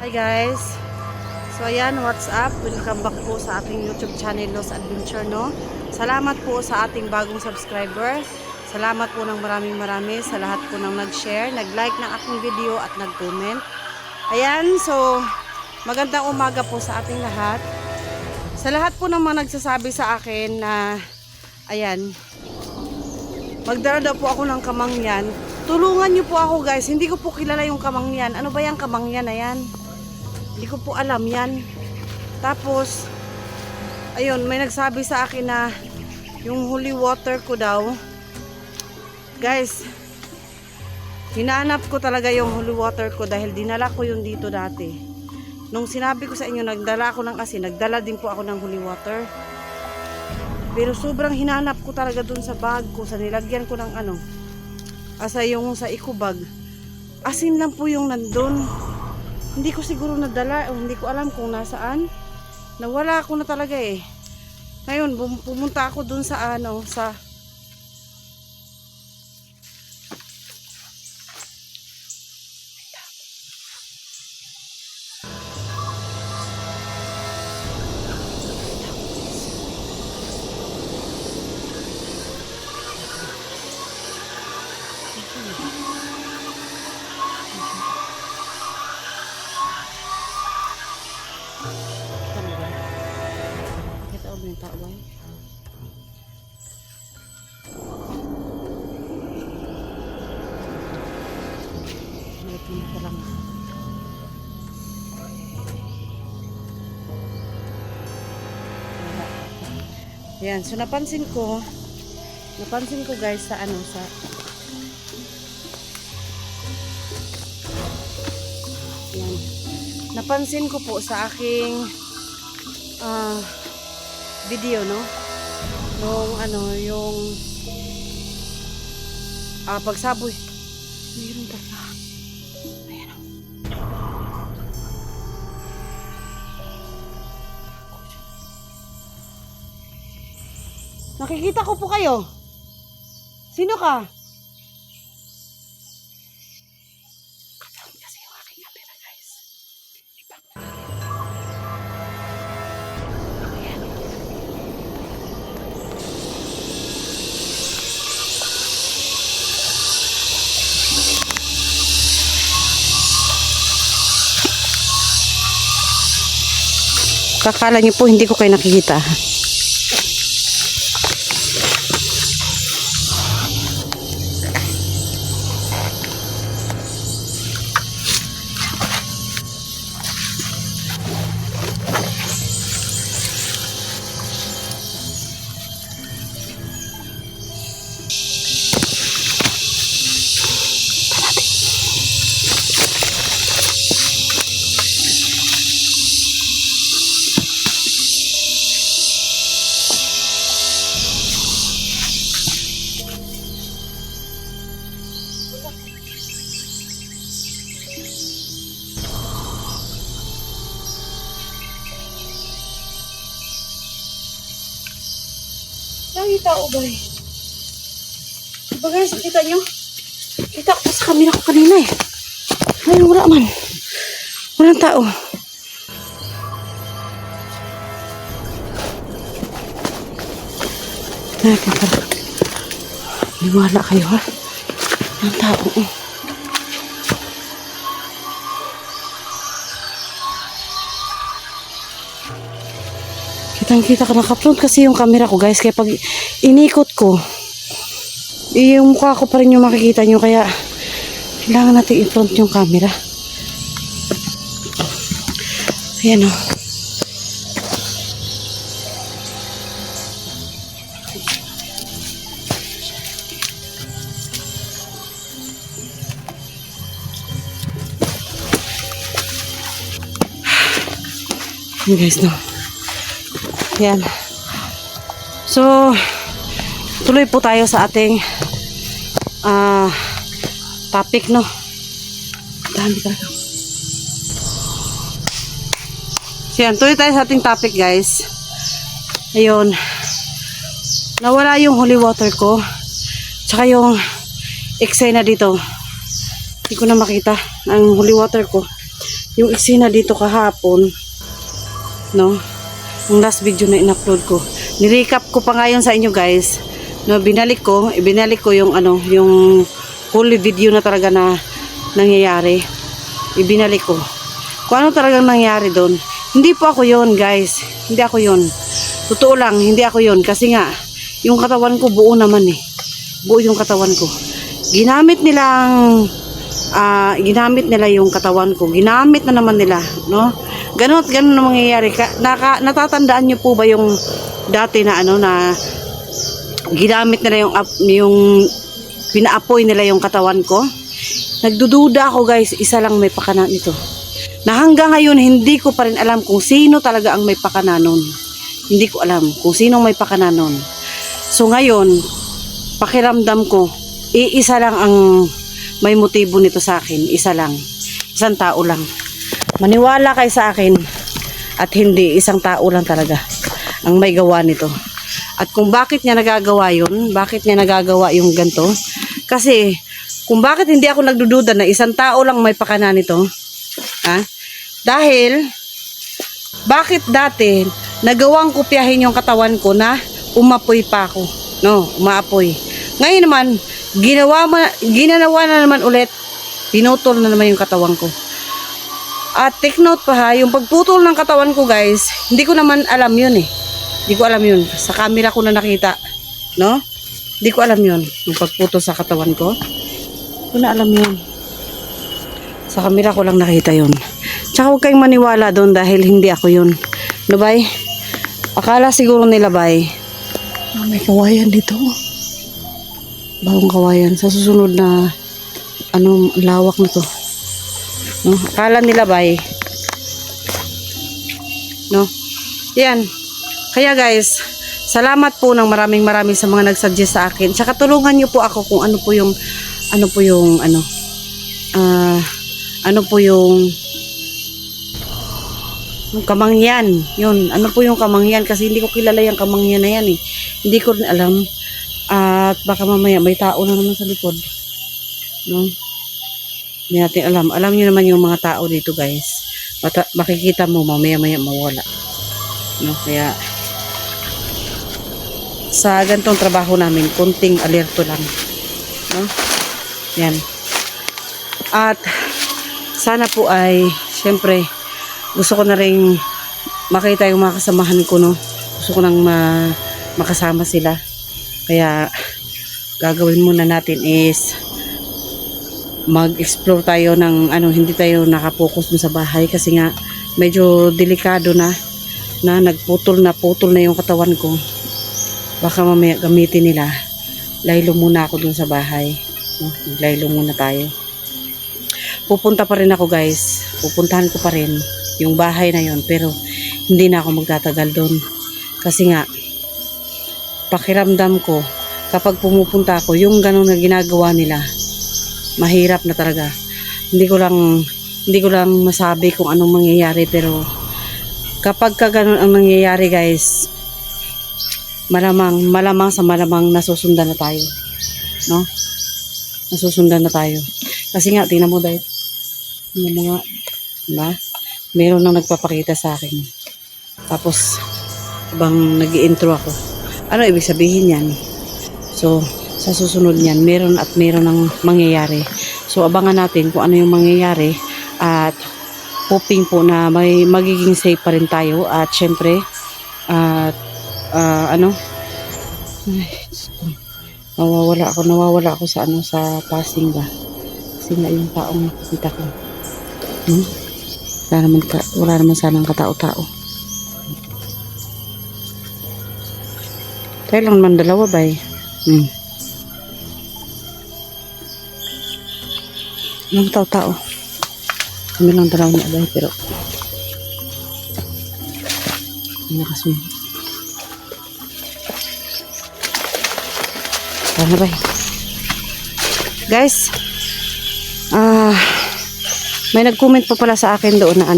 Hi guys. So ayan, what's up? Welcome back po sa ating YouTube channel, Los Adventure, no? Salamat po sa ating bagong subscriber. Salamat po ng maraming sa lahat po ng nag-share, nag-like ng aking video at nag-comment. Ayan, so magandang umaga po sa ating lahat. Sa lahat po ng mga nagsasabi sa akin na ayan, magdala daw po ako ng kamangyan. Tulungan niyo po ako guys, hindi ko po kilala yung kamangyan. Ano ba yung kamangyan na yan? Hindi ko po alam yan. Tapos, ayun, may nagsabi sa akin na yung holy water ko daw. Guys, hinahanap ko talaga yung holy water ko dahil dinala ko yun dito dati. Nung sinabi ko sa inyo, nagdala ako ng asin, nagdala din po ako ng holy water. Pero sobrang hinanap ko talaga dun sa bag ko, sa nilagyan ko ng ano. Asa yung sa ikubag. Asin lang po yung nandun. Hindi ko siguro nadala, o hindi ko alam kung nasaan. Nawala ako na talaga eh. Ngayon, pumunta ako dun sa ano, sa Ayan, so napansin ko guys sa ano, sa ayan, napansin ko po sa aking video, no, nung ano, yung pagsaboy, mayroon talaga. Ayan, nakikita ko po kayo. Sino ka? Kapag kasi yung aking camera, guys. Ayan. Kakala niyo po hindi ko kayo nakikita. Nakita ko ba eh? Diba guys, kita nyo? Kita ko sa camera ko kanina eh. Ay, wala man. Walang tao. Natin pala. Niwala kayo ha? Walang tao eh. Kitang-kita ka, naka-front kasi yung camera ko guys, kaya pag inikot ko, yung mukha ko pa rin yung makikita nyo, kaya kailangan natin i-front yung camera. Ayan o. Ayan guys, no. Yan. So, tuloy po tayo sa ating topic, no? Dami talaga. So, yan. Tuloy tayo sa ating topic, guys. Ayun. Nawala yung holy water ko. Tsaka yung eksena dito. Hindi ko na makita ang holy water ko. yung eksena dito kahapon, no? Yung last video na in-upload ko. Ni-recap ko pa ngayon sa inyo guys. No, binalik ko yung ano, yung whole video na talaga na nangyayari. Ibinalik ko. Kung ano talagang nangyari doon. Hindi po ako yon guys. Hindi ako yon. Totoo lang, hindi ako yon. Kasi nga, yung katawan ko buo naman eh. Buo yung katawan ko. Ginamit nila yung katawan ko. Ginamit na naman nila, no? Ganun na mangyayari. Natatandaan niyo po ba yung dati na ano na ginamit nila yung pinaapoy nila yung katawan ko? Nagdududa ako guys, isa lang may pakana nito. Na hanggang ngayon hindi ko pa rin alam kung sino talaga ang may pakana nun. Hindi ko alam kung sino may pakana nun. So ngayon, pakiramdam ko, isa lang ang may motibo nito sa akin. Isa lang. Isang tao lang. Maniwala kayo sa akin at hindi, isang tao lang talaga ang may gawa nito. At kung bakit niya nagagawa yun, bakit niya nagagawa yung ganito, kasi kung bakit hindi ako nagdududa na isang tao lang may pakana nito, ha? Dahil, bakit dati nagawang kopyahin yung katawan ko na umapoy pa ako, no, umaapoy. Ngayon naman, ginanawa na naman ulit, pinutol na naman yung katawan ko. At take note pa ha, yung pagputol ng katawan ko guys, hindi ko naman alam yun eh. Hindi ko alam yun. Sa camera ko na nakita. No? Hindi ko alam yun. Yung pagputol sa katawan ko. Hindi ko na alam yun. Sa camera ko lang nakita yun. Tsaka huwag kayong maniwala doon dahil hindi ako yun. No, bay? Akala siguro nila, bay, may kawayan dito. Bagong kawayan. Sa susunod na lawak na to. No? Akala nila, bay. No? Yan. Kaya guys, salamat po ng maraming sa mga nag-suggest sa akin. Tsaka tulungan niyo po ako kung ano po yung kamangyan. Yun, ano po yung kamangyan kasi hindi ko kilala yung kamangyan na yan eh. Hindi ko rin alam. At baka mamaya may tao na naman sa likod. No? Hindi natin alam. Alam niyo naman yung mga tao dito guys. Makikita mo mamaya mawala. No, kaya sa gantong trabaho namin, konting alerto lang. No? Yan. At sana po ay, syempre, gusto ko na rin makita yung mga kasamahan ko, no? Gusto ko nang makasama sila. Kaya, gagawin muna natin is mag-explore tayo ng hindi tayo nakapokus dun sa bahay kasi nga medyo delikado na putol na yung katawan ko. Baka mamaya gamitin nila. Laylo muna ako dun sa bahay. No? Laylo muna tayo. Pupunta pa rin ako guys. Pupuntahan ko pa rin yung bahay na yon, pero hindi na ako magtatagal dun. Kasi nga, pakiramdam ko, kapag pumupunta ako, yung ganun na ginagawa nila, mahirap na talaga. Hindi ko lang masabi kung anong mangyayari, pero kapag ganun ang nangyayari guys, malamang nasusundan na tayo. No? Nasusundan na tayo. Kasi nga, tingnan mo dahil. Tingnan mo nga. Diba? Meron nang nagpapakita sa akin. Tapos, habang nag-i-intro ako. Ano ibig sabihin yan? So, sa susunod niyan, meron nang mangyayari. So, abangan natin kung ano yung mangyayari. At, hoping po na may magiging safe pa rin tayo. At, syempre, nawawala ako sa passing ba kasi nga yung taong nakikita ko wala naman sanang katao-tao tayo lang naman dalawa ba yung tao-tao kami lang dalawa niya ba pero nakasunod. Ano ba? Guys, may nag-comment pa pala sa akin doon na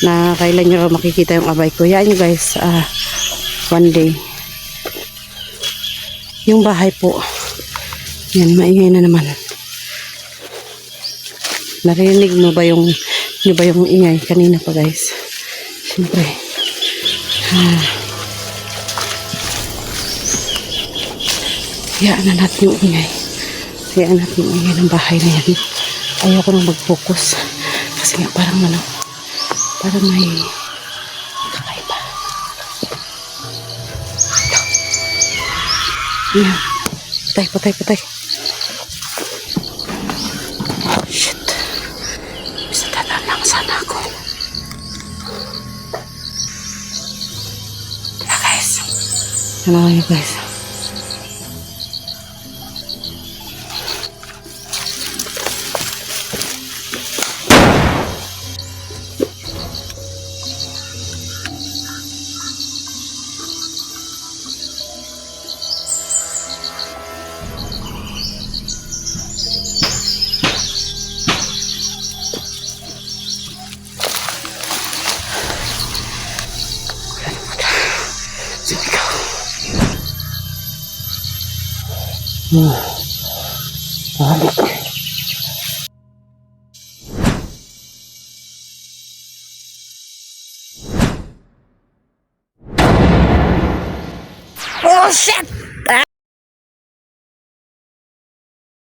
na kailan nyo makikita yung abay ko. Yan nyo guys, one day. Yung bahay po. Yan, maingay na naman. Narinig mo ba yung Yun ba yung ingay kanina pa guys? Siyempre. Hayaan na natin yung ingay. Hayaan natin yung ingay ng bahay na yan. Ayaw ko nang mag-focus. Kasi nga parang parang may kakaiba. Yan. Patay. Shit. Bisa tataan lang sana ako. Diba guys? Ano kayo guys? Balik. Oh shit!